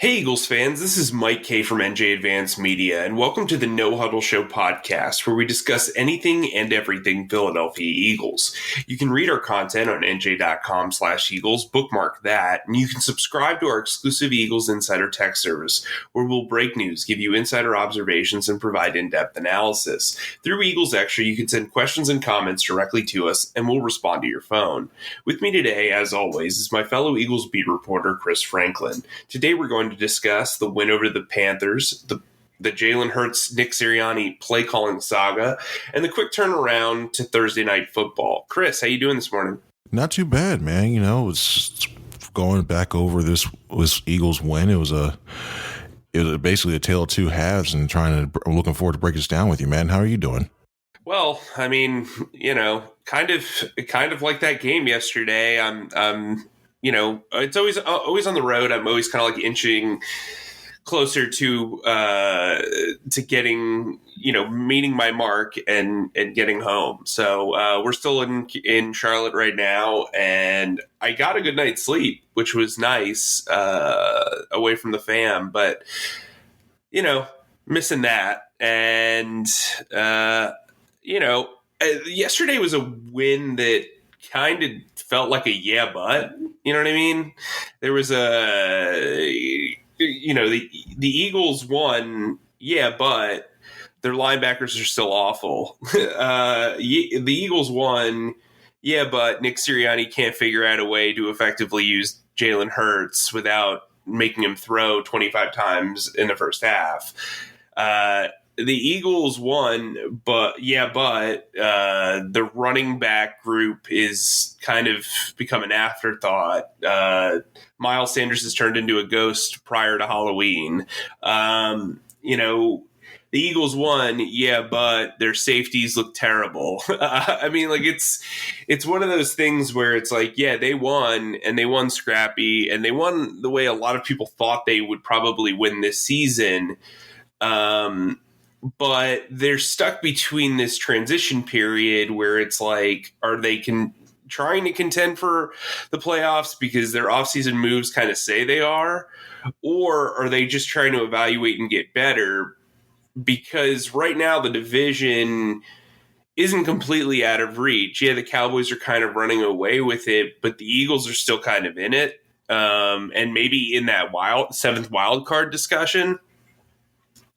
Hey Eagles fans, this is Mike Kaye from NJ Advanced Media, and welcome to the No Huddle Show podcast, where we discuss anything and everything Philadelphia Eagles. You can read our content on NJ.com/Eagles, bookmark that, and you can subscribe to our exclusive Eagles Insider text service, where we'll break news, give you insider observations, and provide in-depth analysis. Through Eagles Extra, you can send questions and comments directly to us, and we'll respond to your phone. With me today, as always, is my fellow Eagles beat reporter, Chris Franklin. Today we're going to discuss the win over the Panthers, the Jalen Hurts, Nick Sirianni play calling saga, and the quick turnaround to Thursday night football. Chris, how you doing this morning? Not too bad, man. It's going back over this Eagles win. It was basically a tale of two halves, and I'm looking forward to breaking this down with you, man. How are you doing? Well, I mean, kind of like that game yesterday. It's always on the road. I'm always kind of like inching closer to getting, meeting my mark and getting home. So we're still in Charlotte right now, and I got a good night's sleep, which was nice, away from the fam, but missing that. And yesterday was a win that kind of felt like a but. You know what I mean? There was the Eagles won, but their linebackers are still awful. The Eagles won, but Nick Sirianni can't figure out a way to effectively use Jalen Hurts without making him throw 25 times in the first half. The Eagles won, but the running back group is kind of become an afterthought. Miles Sanders has turned into a ghost prior to Halloween. The Eagles won, but their safeties look terrible. It's one of those things where it's like, they won, and they won scrappy, and they won the way a lot of people thought they would probably win this season. But they're stuck between this transition period where it's like, are they trying to contend for the playoffs because their offseason moves kind of say they are? Or are they just trying to evaluate and get better? Because right now the division isn't completely out of reach. The Cowboys are kind of running away with it, but the Eagles are still kind of in it. And maybe in that seventh wild card discussion.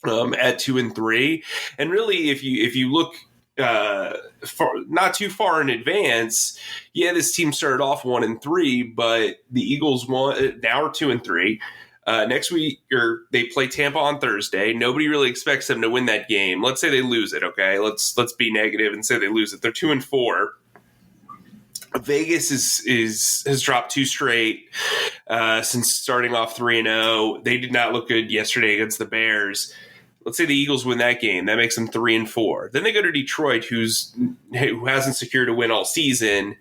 At 2-3, and really, if you look not too far in advance, this team started off 1-3, but the Eagles won. Now are 2-3. Next week, they play Tampa on Thursday. Nobody really expects them to win that game. Let's say they lose it. Okay, let's be negative and say they lose it. They're 2-4. Vegas has dropped 2 straight since starting off 3-0. They did not look good yesterday against the Bears. Let's say the Eagles win that game. That makes them 3-4. Then they go to Detroit, who hasn't secured a win all season.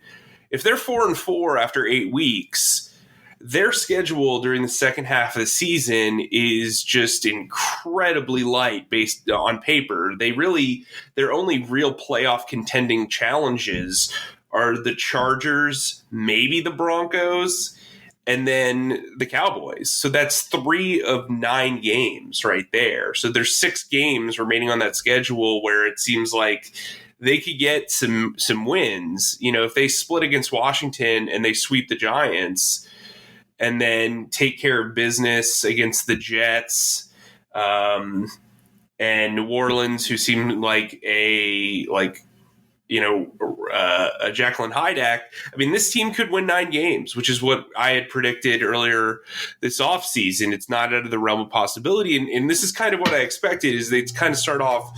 If they're 4-4 after 8 weeks, their schedule during the second half of the season is just incredibly light based on paper. Their only real playoff contending challenges are the Chargers, maybe the Broncos, and then the Cowboys. So that's 3 of 9 games right there. So there's 6 games remaining on that schedule where it seems like they could get some wins. If they split against Washington and they sweep the Giants and then take care of business against the Jets and New Orleans, who seem like a Jekyll and Hyde act. This team could win 9 games, which is what I had predicted earlier this offseason. It's not out of the realm of possibility. And this is kind of what I expected, is they kind of start off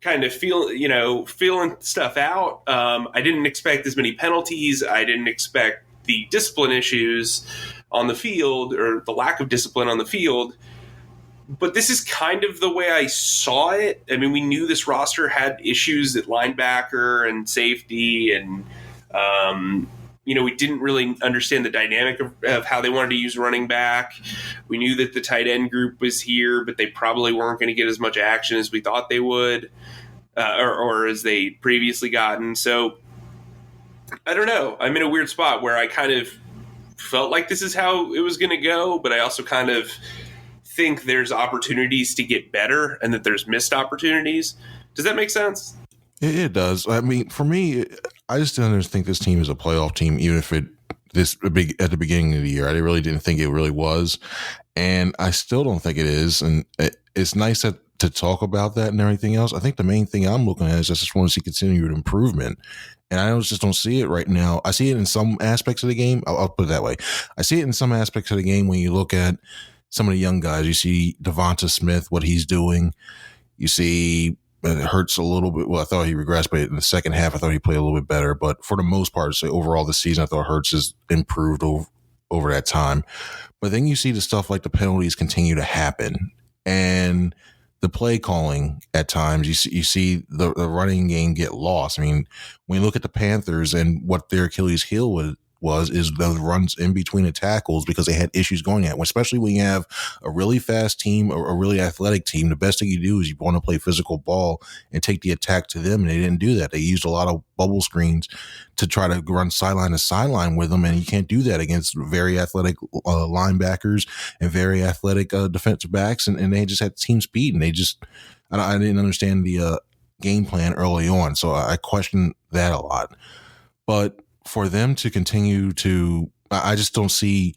kind of feeling stuff out. I didn't expect as many penalties. I didn't expect the discipline issues on the field, or the lack of discipline on the field. But this is kind of the way I saw it. We knew this roster had issues at linebacker and safety, and we didn't really understand the dynamic of how they wanted to use running back. We knew that the tight end group was here, but they probably weren't going to get as much action as we thought they would, or as they previously gotten. So I don't know. I'm in a weird spot where I kind of felt like this is how it was going to go, but I also kind of think there's opportunities to get better and that there's missed opportunities. Does that make sense? It does. I mean, for me, I just didn't think this team is a playoff team, even if at the beginning of the year. I really didn't think it really was, and I still don't think it is. And it's nice to talk about that and everything else. I think the main thing I'm looking at is I just want to see continued improvement, and I just don't see it right now. I see it in some aspects of the game. I'll put it that way. I see it in some aspects of the game when you look at some of the young guys. You see Devonta Smith, what he's doing. You see it hurts a little bit. Well, I thought he regressed, but in the second half, I thought he played a little bit better. But for the most part, so overall this season, I thought Hurts has improved over that time. But then you see the stuff like the penalties continue to happen, and the play calling at times. You see the running game get lost. I mean, when you look at the Panthers and what their Achilles heel is those runs in between the tackles, because they had issues going at, especially when you have a really fast team or a really athletic team. The best thing you do is you want to play physical ball and take the attack to them, and they didn't do that. They used a lot of bubble screens to try to run sideline to sideline with them, and you can't do that against very athletic linebackers and very athletic defensive backs, and they just had team speed, and I didn't understand the game plan early on, so I questioned that a lot. But for them to continue to, I just don't see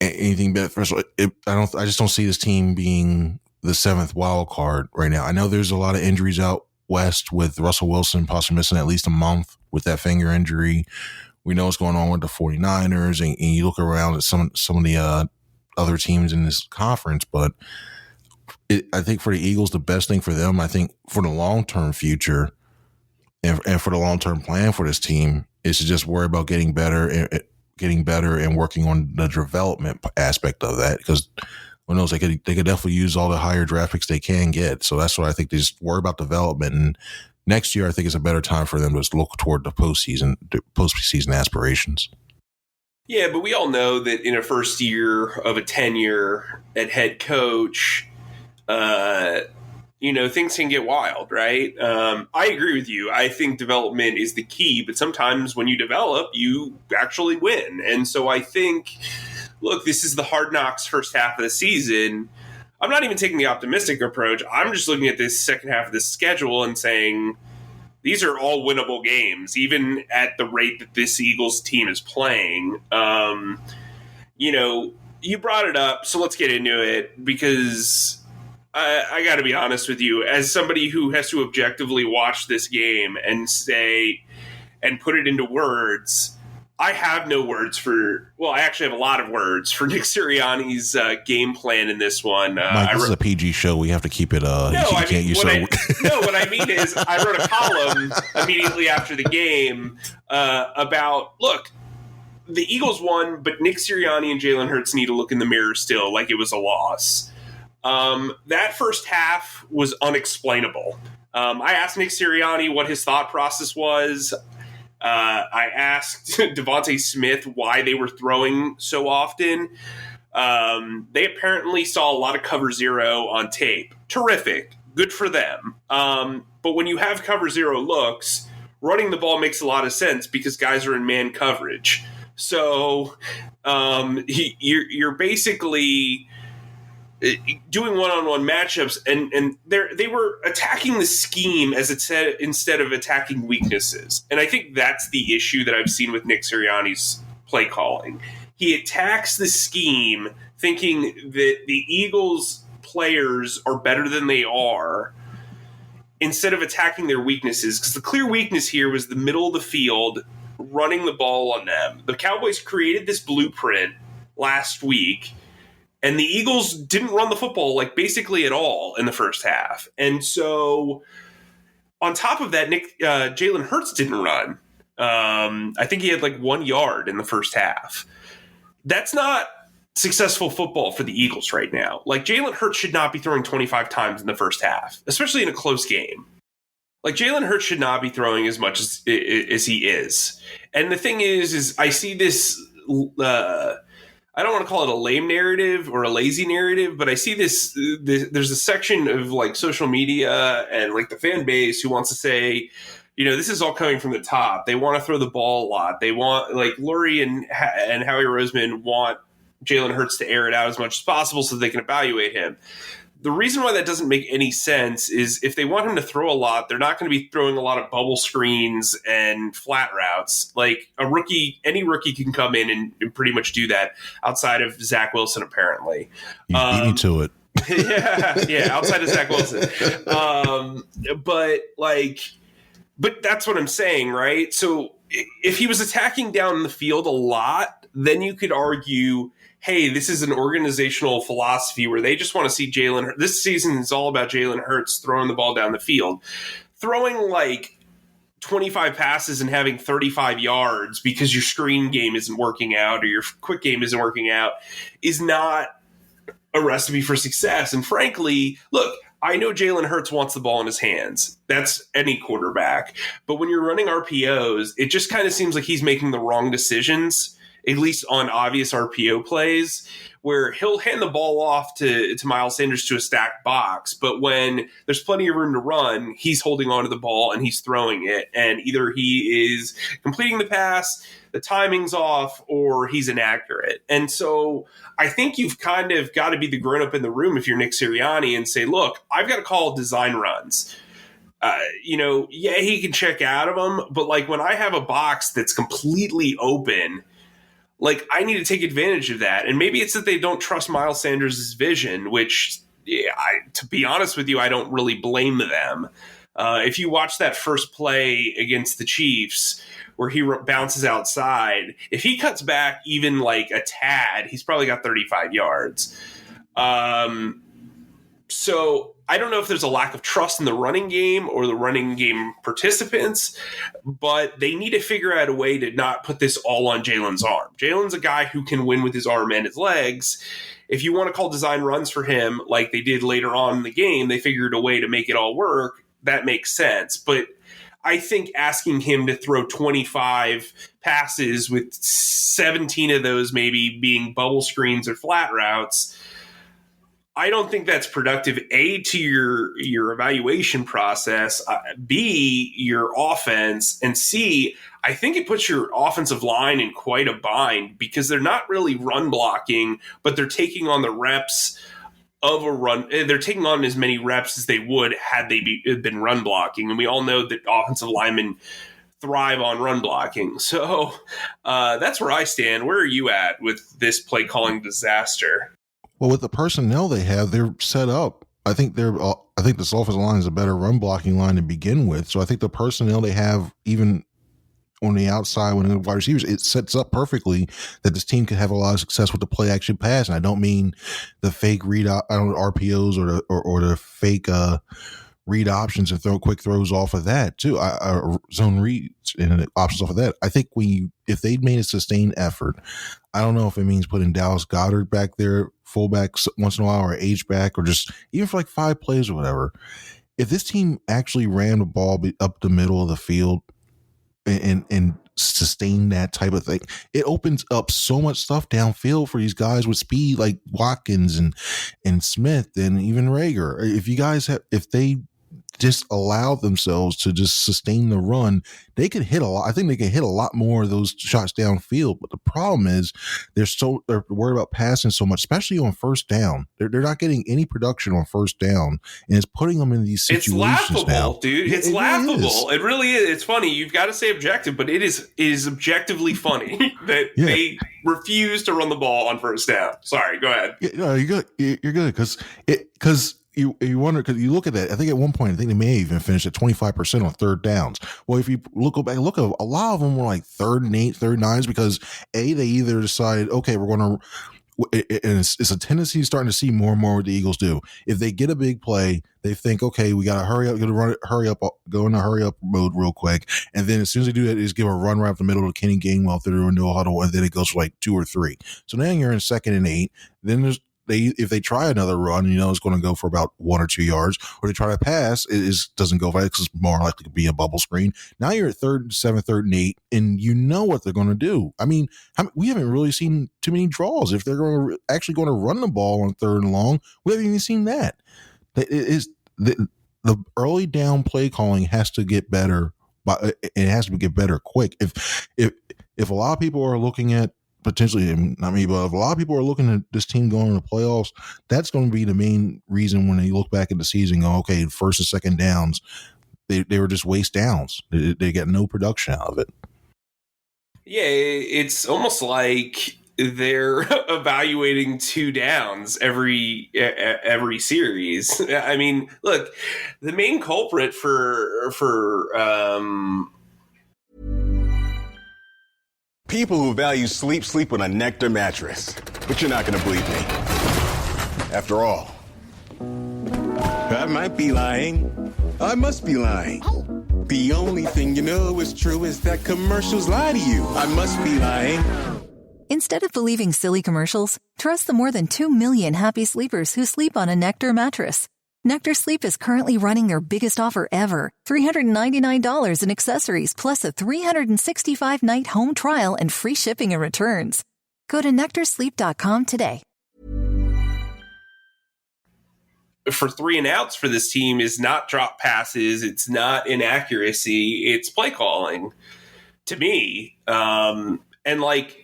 anything better. First of all, I just don't see this team being the seventh wild card right now. I know there's a lot of injuries out west with Russell Wilson possibly missing at least a month with that finger injury. We know what's going on with the 49ers, and you look around at some of the other teams in this conference, but I think for the Eagles, the best thing for them, I think for the long-term future and for the long-term plan for this team, is to just worry about getting better and working on the development aspect of that, because who knows, they could definitely use all the higher draft picks they can get. So that's why I think they just worry about development. And next year, I think is a better time for them to look toward the postseason aspirations. Yeah, but we all know that in a first year of a tenure at head coach, things can get wild, right? I agree with you. I think development is the key, but sometimes when you develop, you actually win. And so I think, look, this is the Hard Knocks first half of the season. I'm not even taking the optimistic approach. I'm just looking at this second half of the schedule and saying these are all winnable games, even at the rate that this Eagles team is playing. You brought it up, so let's get into it, because I got to be honest with you, as somebody who has to objectively watch this game and say and put it into words, I have no words I actually have a lot of words for Nick Sirianni's game plan in this one. Mike, this is a PG show. We have to keep it. What I mean is I wrote a column immediately after the game about, look, the Eagles won, but Nick Sirianni and Jalen Hurts need to look in the mirror still like it was a loss. That first half was unexplainable. I asked Nick Sirianni what his thought process was. I asked Devonta Smith why they were throwing so often. They apparently saw a lot of cover zero on tape. Terrific. Good for them. But when you have cover zero looks, running the ball makes a lot of sense because guys are in man coverage. So you're basically doing one-on-one matchups, and they were attacking the scheme as it said instead of attacking weaknesses. And I think that's the issue that I've seen with Nick Sirianni's play calling. He attacks the scheme thinking that the Eagles players are better than they are, instead of attacking their weaknesses, because the clear weakness here was the middle of the field, running the ball on them. The Cowboys created this blueprint last week, and the Eagles didn't run the football basically at all in the first half. And so on top of that, Jalen Hurts didn't run. I think he had 1 yard in the first half. That's not successful football for the Eagles right now. Jalen Hurts should not be throwing 25 times in the first half, especially in a close game. Jalen Hurts should not be throwing as much as he is. And the thing is I see this I don't want to call it a lame narrative or a lazy narrative, but I see this there's a section of social media and the fan base who wants to say, this is all coming from the top. They want to throw the ball a lot. They want, like, Lurie and Howie Roseman want Jalen Hurts to air it out as much as possible so they can evaluate him. The reason why that doesn't make any sense is if they want him to throw a lot, they're not going to be throwing a lot of bubble screens and flat routes. Like, any rookie can come in and pretty much do that outside of Zach Wilson, apparently. You beat me to it. Outside of Zach Wilson. But that's what I'm saying, right? So if he was attacking down the field a lot, then you could argue, hey, this is an organizational philosophy where they just want to see Jalen Hurts. This season is all about Jalen Hurts throwing the ball down the field. Throwing like 25 passes and having 35 yards because your screen game isn't working out or your quick game isn't working out is not a recipe for success. And frankly, look, I know Jalen Hurts wants the ball in his hands. That's any quarterback. But when you're running RPOs, it just kind of seems like he's making the wrong decisions, at least on obvious RPO plays, where he'll hand the ball off to Miles Sanders to a stacked box. But when there's plenty of room to run, he's holding onto the ball and he's throwing it. And either he is completing the pass, the timing's off, or he's inaccurate. And so I think you've kind of got to be the grown-up in the room if you're Nick Sirianni and say, look, I've got to call design runs. He can check out of them, but like when I have a box that's completely open, like, I need to take advantage of that. And maybe it's that they don't trust Miles Sanders' vision, which, to be honest with you, I don't really blame them. If you watch that first play against the Chiefs where he bounces outside, if he cuts back even like a tad, he's probably got 35 yards. So I don't know if there's a lack of trust in the running game or the running game participants, but they need to figure out a way to not put this all on Jalen's arm. Jalen's a guy who can win with his arm and his legs. If you want to call design runs for him like they did later on in the game, they figured a way to make it all work. That makes sense. But I think asking him to throw 25 passes with 17 of those maybe being bubble screens or flat routes, I don't think that's productive, A, to your evaluation process, B, your offense, and C, I think it puts your offensive line in quite a bind because they're not really run blocking, but they're taking on the reps of a run. They're taking on as many reps as they would had they been run blocking. And we all know that offensive linemen thrive on run blocking. So that's where I stand. Where are you at with this play calling disaster? Well, with the personnel they have, they're set up. I think this offensive line is a better run blocking line to begin with. So I think the personnel they have, even on the outside when the wide receivers, it sets up perfectly that this team could have a lot of success with the play action pass. And I don't mean the fake read RPOs or the fake read options and throw quick throws off of that too. Zone reads and options off of that. I think if they'd made a sustained effort, I don't know if it means putting Dallas Goedert back there, fullback once in a while, or H-back, or just even for like 5 plays or whatever. If this team actually ran the ball up the middle of the field and sustain that type of thing, it opens up so much stuff downfield for these guys with speed like Watkins and Smith and even Rager. If they just allow themselves to just sustain the run, they could hit a lot. I think they can hit a lot more of those shots downfield. But the problem is they're worried about passing so much, especially on first down. They're not getting any production on first down, and it's putting them in these situations. It's laughable, now. Dude. It's laughable. It really is. It's funny. You've got to say objective, but it is objectively funny that they refuse to run the ball on first down. Sorry, go ahead. Yeah, no, you're good. You're good because you wonder, because you look at that. I think at one point, I think they may even finish at 25% on third downs. Well, if you look at a lot of them were like 3rd and 8, 3rd and 9s because they either decided, okay, we're going to. And it's a tendency starting to see more and more what the Eagles do. If they get a big play, they think, okay, we got to hurry up, go into hurry up mode real quick. And then as soon as they do that, they just give a run right up the middle to Kenny Gainwell through into a huddle, and then it goes for like 2 or 3. So now you're in 2nd and 8. Then if they try another run, it's going to go for about 1 or 2 yards, or they try to pass, it doesn't go for it because it's more likely to be a bubble screen. Now you're at 3rd and 7, 3rd and 8, and you know what they're going to do. I mean, we haven't really seen too many draws. If they're actually going to run the ball on 3rd and long, we haven't even seen that. It is the early down play calling has to get better but it has to get better quick. If a lot of people are looking at potentially, not me, but if a lot of people are looking at this team going to the playoffs, that's going to be the main reason when they look back at the season, go, okay, first and second downs, they were just waste downs. They got no production out of it. Yeah, it's almost like they're evaluating 2 downs every series. I mean, look, the main culprit for People who value sleep on a Nectar mattress. But you're not going to believe me. After all, I might be lying. I must be lying. The only thing you know is true is that commercials lie to you. I must be lying. Instead of believing silly commercials, trust the more than 2 million happy sleepers who sleep on a Nectar mattress. Nectar Sleep is currently running their biggest offer ever, $399 in accessories plus a 365-night home trial and free shipping and returns. Go to nectarsleep.com today. For 3 and outs for this team is not drop passes, it's not inaccuracy, it's play calling to me. And like,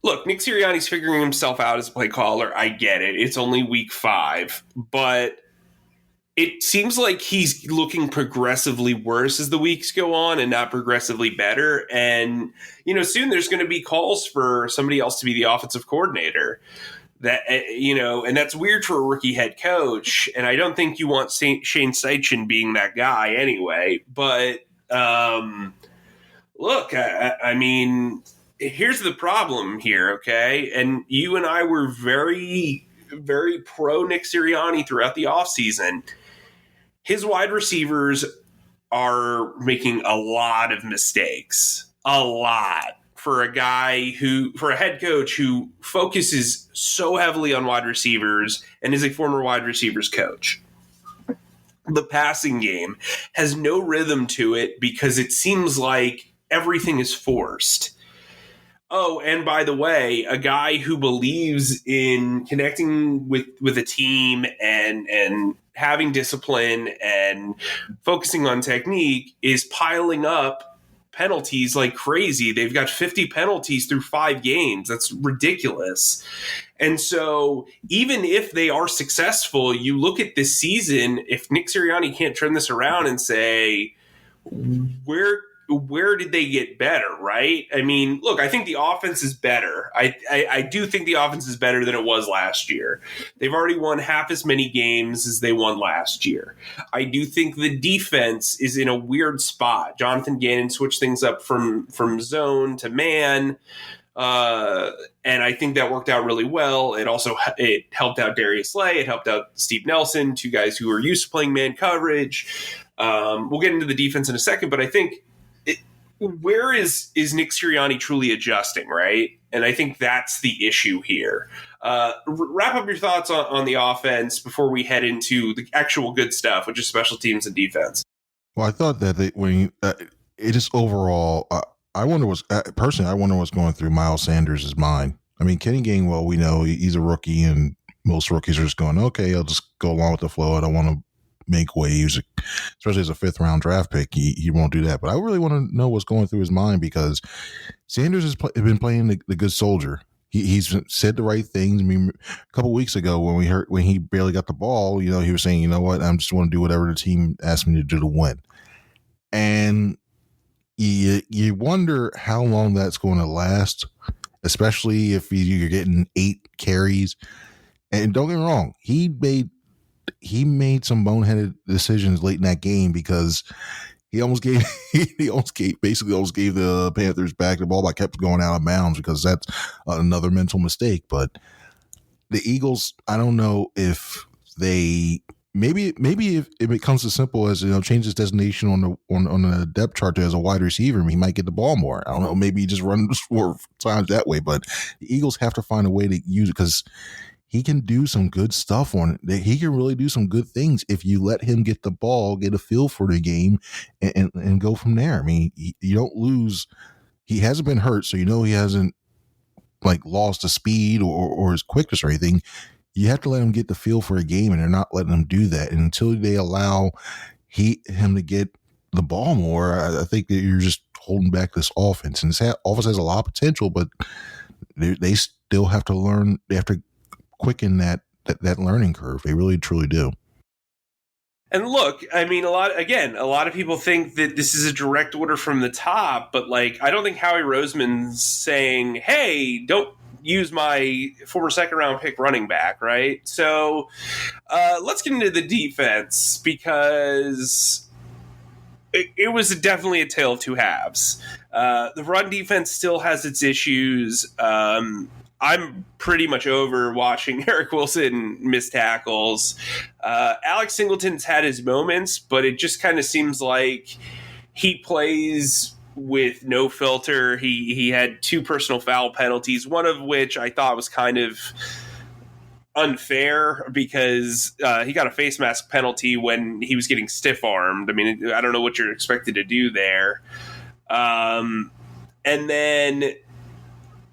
look, Nick Sirianni's figuring himself out as a play caller. I get it. It's only week 5, but it seems like he's looking progressively worse as the weeks go on and not progressively better. And, soon there's going to be calls for somebody else to be the offensive coordinator. That, and that's weird for a rookie head coach. And I don't think you want Shane Steichen being that guy anyway. But look, I mean, here's the problem here, okay? And you and I were very, very pro Nick Sirianni throughout the offseason. His wide receivers are making a lot of mistakes. A lot. For a head coach who focuses so heavily on wide receivers and is a former wide receivers coach. The passing game has no rhythm to it because it seems like everything is forced. Oh, and by the way, a guy who believes in connecting with a team and having discipline and focusing on technique is piling up penalties like crazy. They've got 50 penalties through 5 games. That's ridiculous. And so even if they are successful, you look at this season, if Nick Sirianni can't turn this around and say, where did they get better, right? I mean, look, I think the offense is better. I do think the offense is better than it was last year. They've already won half as many games as they won last year. I do think the defense is in a weird spot. Jonathan Gannon switched things up from zone to man, and I think that worked out really well. It helped out Darius Slay. It helped out Steve Nelson, 2 guys who are used to playing man coverage. We'll get into the defense in a second, but I think where is Nick Sirianni truly adjusting, right? And I think that's the issue here. Wrap up your thoughts on the offense before we head into the actual good stuff, which is special teams and defense. Well, I thought that it just overall, I wonder what's going through Miles Sanders' mind. I mean, Kenny Gainwell, we know he's a rookie, and most rookies are just going, okay, I'll just go along with the flow. I don't want to make waves, especially as a 5th-round draft pick. He won't do that. But I really want to know what's going through his mind, because Sanders has been playing the good soldier. He's said the right things. I mean, a couple weeks ago when he barely got the ball, he was saying, you know what, I'm just want to do whatever the team asked me to do to win. And you wonder how long that's going to last, especially if you're getting 8 carries. And don't get me wrong, he made some boneheaded decisions late in that game, because he almost gave the Panthers back the ball, but kept going out of bounds, because that's another mental mistake. But the Eagles, I don't know if they maybe if it becomes as simple as change his designation on the depth chart to as a wide receiver, he might get the ball more. I don't know, maybe he just runs 4 times that way. But the Eagles have to find a way to use it, because he can do some good stuff on it. He can really do some good things if you let him get the ball, get a feel for the game, and go from there. I mean, you don't lose. He hasn't been hurt, so he hasn't lost the speed or his quickness or anything. You have to let him get the feel for a game, and they're not letting him do that. And until they allow him to get the ball more, I think that you're just holding back this offense. And this offense has a lot of potential, but they still have to learn. They have to quicken that learning curve. They really, truly do. And look, I mean, a lot of people think that this is a direct order from the top, but like, I don't think Howie Roseman's saying, hey, don't use my former second round pick running back, right? So let's get into the defense, because it was definitely a tale of two halves. The run defense still has its issues. I'm pretty much over watching Eric Wilson miss tackles. Alex Singleton's had his moments, but it just kind of seems like he plays with no filter. He had 2 personal foul penalties, one of which I thought was kind of unfair because he got a face mask penalty when he was getting stiff-armed. I mean, I don't know what you're expected to do there. And then...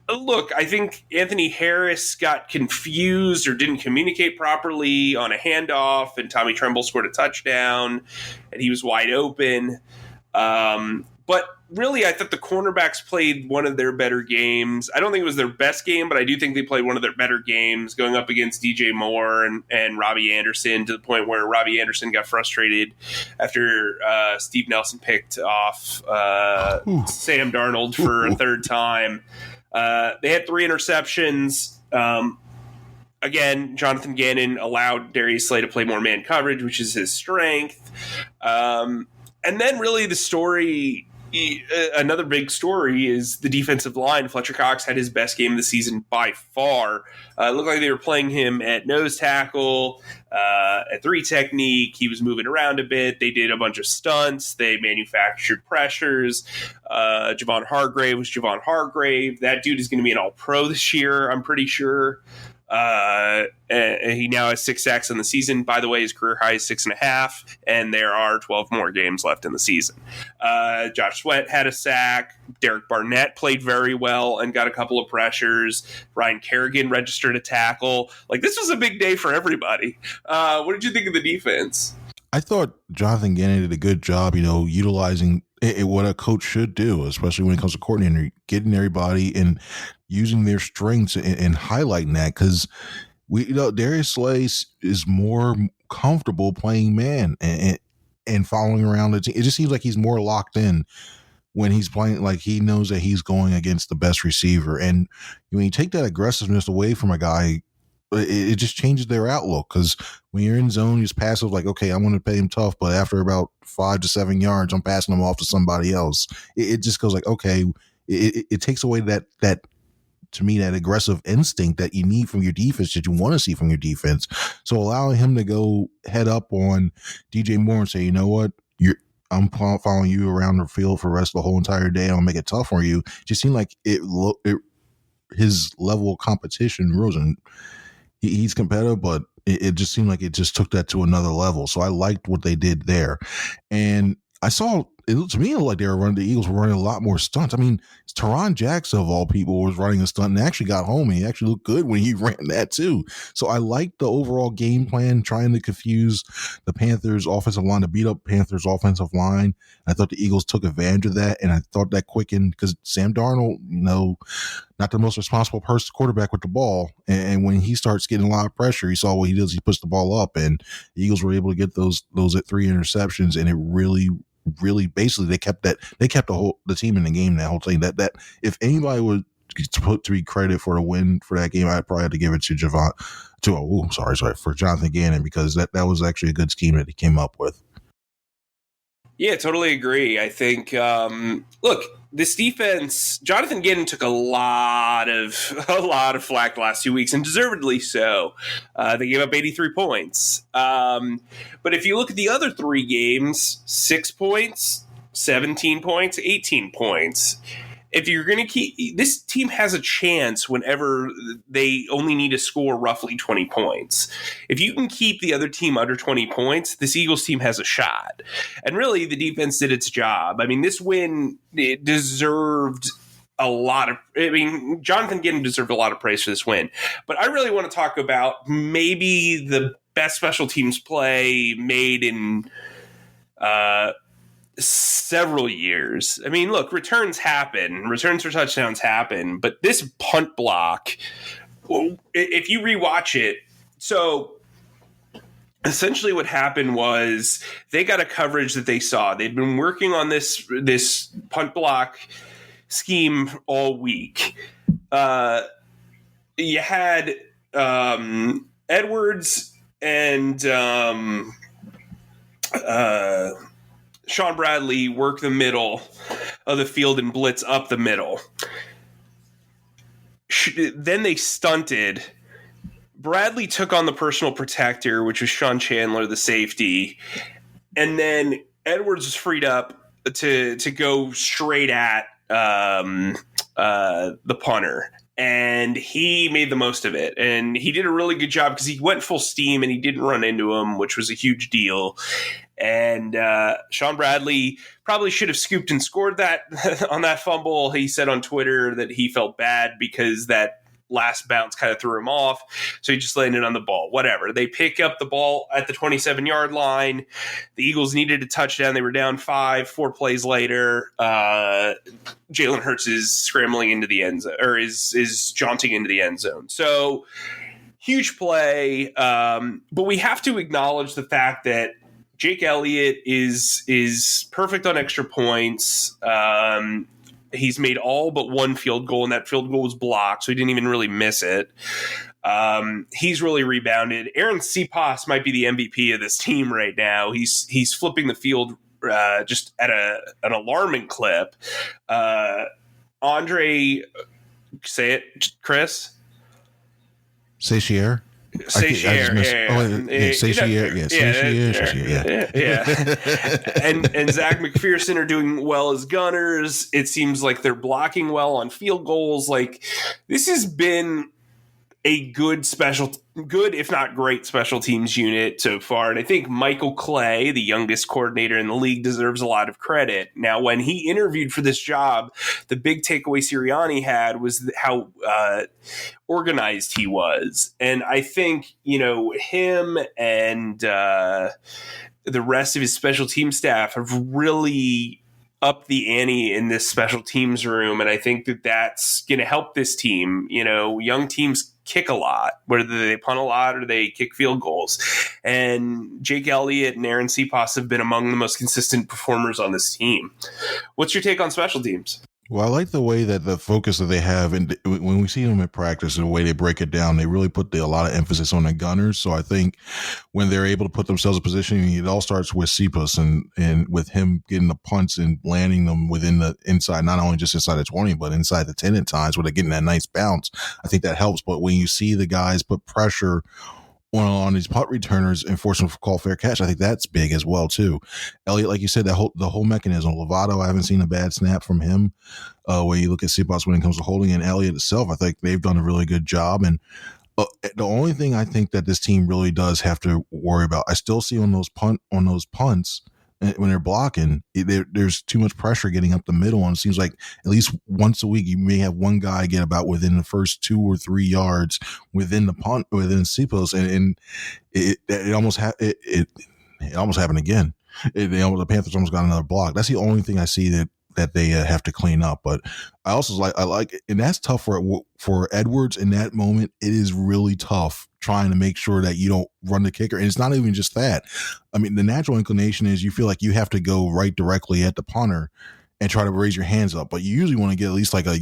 Look, I think Anthony Harris got confused or didn't communicate properly on a handoff, and Tommy Tremble scored a touchdown, and he was wide open. But really, I thought the cornerbacks played one of their better games. I don't think it was their best game, but I do think they played one of their better games, going up against DJ Moore and Robbie Anderson, to the point where Robbie Anderson got frustrated after Steve Nelson picked off Sam Darnold for a third time. They had 3 interceptions. Again, Jonathan Gannon allowed Darius Slay to play more man coverage, which is his strength. And then really the story, another big story, is the defensive line. Fletcher Cox had his best game of the season by far. It looked like they were playing him at nose tackle, at 3 technique. He was moving around a bit. They did a bunch of stunts. They manufactured pressures. Javon Hargrave was Javon Hargrave. That dude is going to be an all-pro this year, I'm pretty sure. He now has 6 sacks in the season. By the way, his career high is 6.5, and there are 12 more games left in the season. Josh Sweat had a sack. Derek Barnett played very well and got a couple of pressures. Ryan Kerrigan registered a tackle. Like, this was a big day for everybody. What did you think of the defense? I thought Jonathan Gannon did a good job, utilizing what a coach should do, especially when it comes to coordinator, getting everybody and using their strengths and highlighting that, because Darius Slay is more comfortable playing man and following around the team. It just seems like he's more locked in when he's playing, like he knows that he's going against the best receiver. And when you take that aggressiveness away from a guy, it just changes their outlook, because when you're in zone, you're just passive, like, okay, I'm going to play him tough, but after about 5 to 7 yards, I'm passing him off to somebody else. It just goes like, okay, it takes away that to me, that aggressive instinct that you need from your defense, that you want to see from your defense. So allowing him to go head up on DJ Moore and say, you know what, I'm following you around the field for the rest of the whole entire day, I'll make it tough for you, just seemed like his level of competition rose. And he's competitive, but it just seemed like it just took that to another level. So I liked what they did there. And I saw, to me, like the Eagles were running a lot more stunts. I mean, Teron Jackson, of all people, was running a stunt and actually got home. He actually looked good when he ran that too. So I liked the overall game plan, trying to confuse the Panthers offensive line, to beat up Panthers offensive line. I thought the Eagles took advantage of that, and I thought that quickened, because Sam Darnold, not the most responsible quarterback with the ball. And when he starts getting a lot of pressure, you saw what he does. He puts the ball up, and the Eagles were able to get those at 3 interceptions. And it really basically they kept the team in the game, that whole thing. That if anybody would put to be credit for the win for that game, I'd probably have to give it to Jonathan Gannon, because that was actually a good scheme that he came up with. Yeah, totally agree. I think, look, this defense, Jonathan Gannon took a lot of flack the last 2 weeks, and deservedly so. They gave up 83 points. But if you look at the other 3 games, 6 points, 17 points, 18 points. If you're going to keep, this team has a chance whenever they only need to score roughly 20 points. If you can keep the other team under 20 points, this Eagles team has a shot. And really, the defense did its job. I mean, this win, it deserved a lot of, Jonathan Gannon deserved a lot of praise for this win. But I really want to talk about maybe the best special teams play made in several years. I mean, look, returns for touchdowns happen, but this punt block, if you rewatch it, so essentially what happened was they got a coverage that they saw. They'd been working on this punt block scheme all week. You had Edwards and Sean Bradley work the middle of the field and blitz up the middle. Then they stunted. Bradley took on the personal protector, which was Sean Chandler, the safety. And then Edwards was freed up to go straight at the punter. And he made the most of it. And he did a really good job because he went full steam and he didn't run into him, which was a huge deal. And Sean Bradley probably should have scooped and scored that on that fumble. He said on Twitter that he felt bad because that last bounce kind of threw him off. So he just landed on the ball. Whatever. They pick up the ball at the 27-yard line. The Eagles needed a touchdown. They were down 4 plays later. Jalen Hurts is scrambling into the end zone, or is jaunting into the end zone. So huge play. But we have to acknowledge the fact that Jake Elliott is perfect on extra points. He's made all but one field goal, and that field goal was blocked, so he didn't even really miss it. He's really rebounded. Aaron Cepas might be the MVP of this team right now. He's flipping the field just at an alarming clip. Andre, say it, Chris? Satier? Satier, and Zach McPherson are doing well as gunners. It seems like they're blocking well on field goals. Like, this has been a good, if not great, special teams unit so far. And I think Michael Clay, the youngest coordinator in the league, deserves a lot of credit. Now, when he interviewed for this job, the big takeaway Sirianni had was how organized he was. And I think, him and the rest of his special team staff have really upped the ante in this special teams room. And I think that that's going to help this team. Young teams kick a lot, whether they punt a lot or they kick field goals. And Jake Elliott and Aaron Cepas have been among the most consistent performers on this team. What's your take on special teams? Well, I like the way that the focus that they have, and when we see them in practice, the way they break it down, they really put a lot of emphasis on the gunners. So I think when they're able to put themselves in position, it all starts with Cepas and with him getting the punts and landing them within the inside, not only just inside the 20, but inside the 10 at times, where they're getting that nice bounce. I think that helps. But when you see the guys put pressure on these punt returners and force them to call fair catch, I think that's big as well too. Elliott, like you said, the whole mechanism. Lovato, I haven't seen a bad snap from him. When you look at Cepas when it comes to holding, and Elliott itself, I think they've done a really good job. And the only thing I think that this team really does have to worry about, I still see on those punts when they're blocking, there's too much pressure getting up the middle, and it seems like at least once a week you may have one guy get about within the first 2 or 3 yards within the punt, within Cepas, and it almost happened again. The Panthers almost got another block. That's the only thing I see that they have to clean up. But I also like, and that's tough for Edwards in that moment. It is really tough trying to make sure that you don't run the kicker. And it's not even just that. I mean, the natural inclination is you feel like you have to go right directly at the punter and try to raise your hands up, but you usually want to get at least like a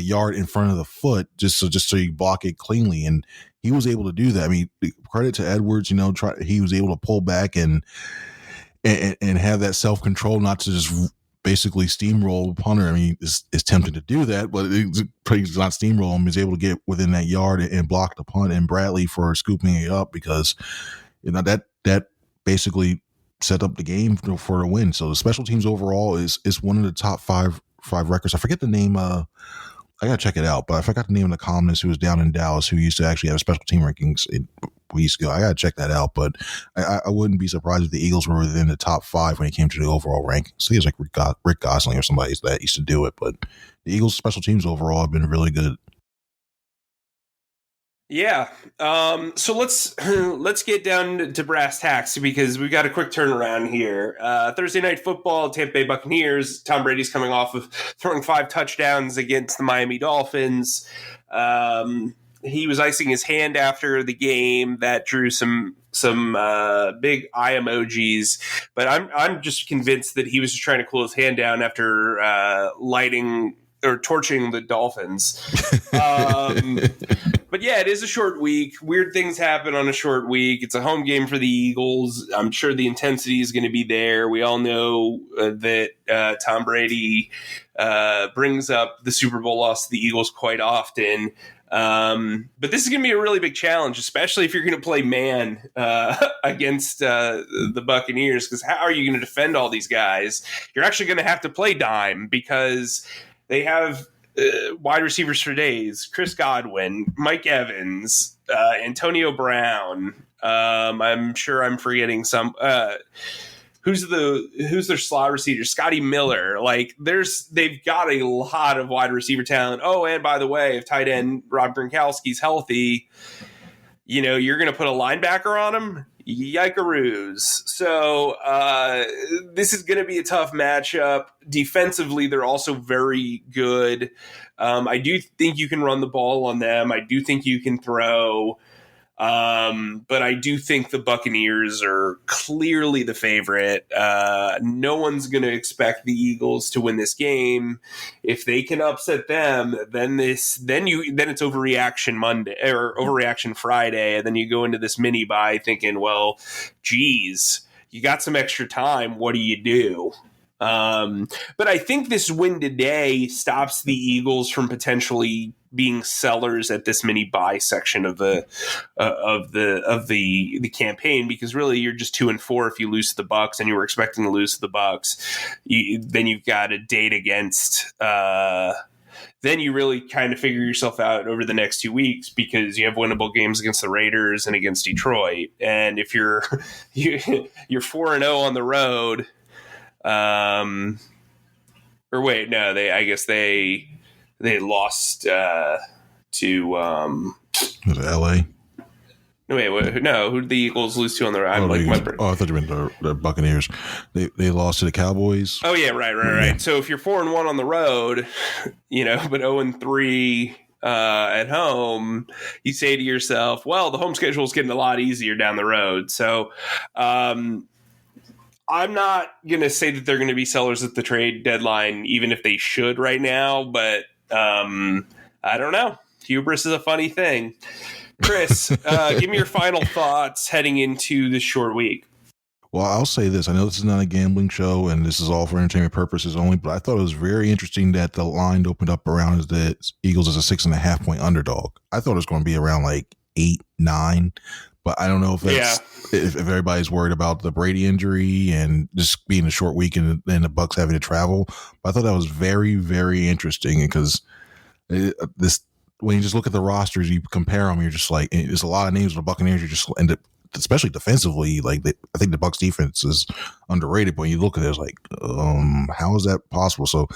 yard in front of the foot, just so you block it cleanly. And he was able to do that. I mean, credit to Edwards. He was able to pull back and have that self-control, not to just basically steamroll the punter. I mean, it's tempting to do that, but he's not steamroll him. He's able to get within that yard and block the punt, and Bradley for scooping it up, because that basically set up the game for the win. So the special teams overall is one of the top five records. I forget the name. I gotta check it out, but I forgot the name of the columnist who was down in Dallas, who used to actually have special team rankings weeks ago. I gotta check that out, but I wouldn't be surprised if the Eagles were within the top 5 when it came to the overall ranking. So he was like Rick Gosling or somebody that used to do it, but the Eagles special teams overall have been really good. Yeah. So let's get down to brass tacks because we've got a quick turnaround here. Thursday Night Football, Tampa Bay Buccaneers. Tom Brady's coming off of throwing 5 touchdowns against the Miami Dolphins. He was icing his hand after the game. That drew some big eye emojis, but I'm just convinced that he was just trying to cool his hand down after lighting or torching the Dolphins. But yeah, it is a short week. Weird things happen on a short week. It's a home game for the Eagles. I'm sure the intensity is going to be there. We all know that Tom Brady brings up the Super Bowl loss to the Eagles quite often. But this is going to be a really big challenge, especially if you're going to play man against the Buccaneers, because how are you going to defend all these guys? You're actually going to have to play dime because they have wide receivers for days: Chris Godwin, Mike Evans, Antonio Brown. I'm sure I'm forgetting some. Who's their slot receiver? Scotty Miller. Like they've got a lot of wide receiver talent. Oh, and by the way, if tight end Rob Gronkowski's healthy, you're going to put a linebacker on him. Yikeroos. So this is going to be a tough matchup. Defensively, they're also very good. I do think you can run the ball on them. I do think you can throw. But I do think the Buccaneers are clearly the favorite. No one's going to expect the Eagles to win this game. If they can upset them, then it's overreaction Monday or overreaction Friday, and then you go into this mini bye thinking, well, geez, you got some extra time. What do you do? But I think this win today stops the Eagles from potentially being sellers at this mini buy section of the campaign, because really you're just 2-4 if you lose to the Bucs, and you were expecting to lose to the Bucs. Then you've got a date against. Then you really kind of figure yourself out over the next 2 weeks, because you have winnable games against the Raiders and against Detroit, and if you're 4-0 on the road. Or wait, no, they lost to was it LA? No, wait, no, who did the Eagles lose to on the road? I thought you meant the Buccaneers. They lost to the Cowboys. Oh yeah, right. Yeah. So if you're 4-1 on the road, but 0-3 at home, you say to yourself, well, the home schedule is getting a lot easier down the road. So I'm not going to say that they're going to be sellers at the trade deadline, even if they should right now, but I don't know. Hubris is a funny thing. Chris, give me your final thoughts heading into this short week. Well, I'll say this. I know this is not a gambling show, and this is all for entertainment purposes only, but I thought it was very interesting that the line opened up around the Eagles as a 6.5 point underdog. I thought it was going to be around like 8, 9. But I don't know if if everybody's worried about the Brady injury and just being a short week and the Bucs having to travel. But I thought that was very, very interesting, because when you just look at the rosters, you compare them, you're just like, there's a lot of names of the Buccaneers. You just end up, especially defensively, like I think the Bucs defense is underrated. But when you look at it, it's like, how is that possible? So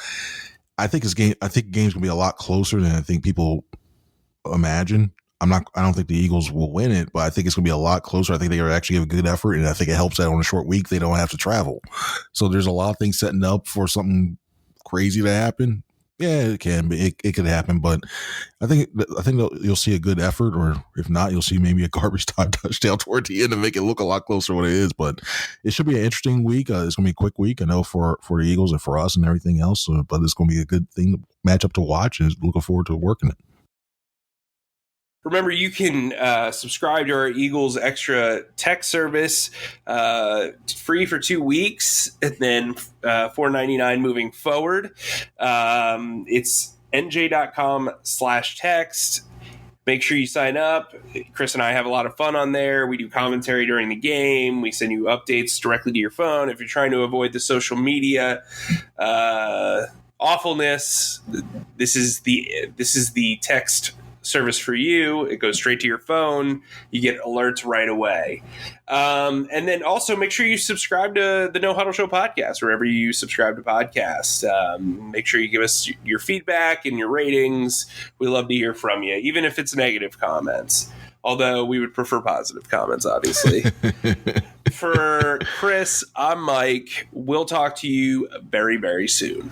I think the game's gonna be a lot closer than I think people imagine. I don't think the Eagles will win it, but I think it's going to be a lot closer. I think they actually have a good effort, and I think it helps that on a short week they don't have to travel. So there's a lot of things setting up for something crazy to happen. Yeah, it can be. It could happen, but I think you'll see a good effort, or if not, you'll see maybe a garbage time touchdown toward the end to make it look a lot closer to what it is. But it should be an interesting week. It's going to be a quick week, I know, for the Eagles and for us and everything else. But it's going to be a good thing, matchup to watch, and looking forward to working it. Remember, you can subscribe to our Eagles Extra tech service free for 2 weeks, and then $4.99 moving forward. It's NJ.com/text. Make sure you sign up. Chris and I have a lot of fun on there. We do commentary during the game. We send you updates directly to your phone. If you're trying to avoid the social media awfulness, this is the text service for you. It goes straight to your phone. You get alerts right away. And then also make sure you subscribe to the No Huddle Show podcast, wherever you subscribe to podcasts. Make sure you give us your feedback and your ratings. We love to hear from you, even if it's negative comments. Although we would prefer positive comments, obviously. For Chris, I'm Mike. We'll talk to you very, very soon.